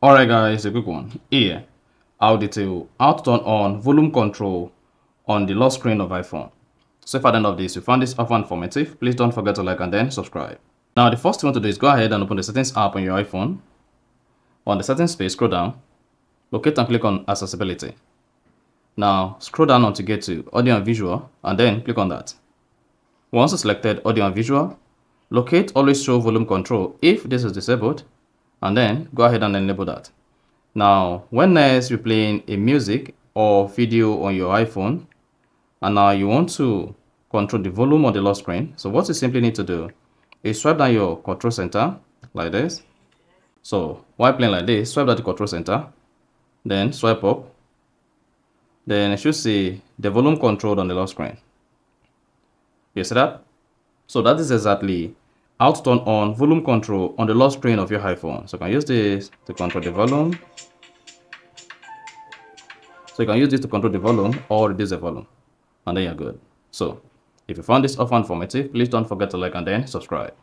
Alright guys, a quick one. Here, I'll detail how to turn on volume control on the lock screen of iPhone. So if at the end of this you found this offer informative, please don't forget to like and then subscribe. Now the first thing you want to do is go ahead and open the settings app on your iPhone. On the settings page, scroll down, locate and click on accessibility. Now scroll down until you get to audio and visual and then click on that. Once selected audio and visual, locate always show volume control if this is disabled, and then go ahead and enable that. Now, when next you're playing a music or video on your iPhone, and now you want to control the volume on the lock screen, so what you simply need to do is swipe down your control center like this. So while playing like this, swipe down the control center, then swipe up, then you should see the volume control on the lock screen. You see that? So that is exactly how to turn on volume control on the lock screen of your iPhone. So you can use this to control the volume. So you can use this to control the volume or reduce the volume, and then you're good. So if you found this offer informative, please don't forget to like and then subscribe.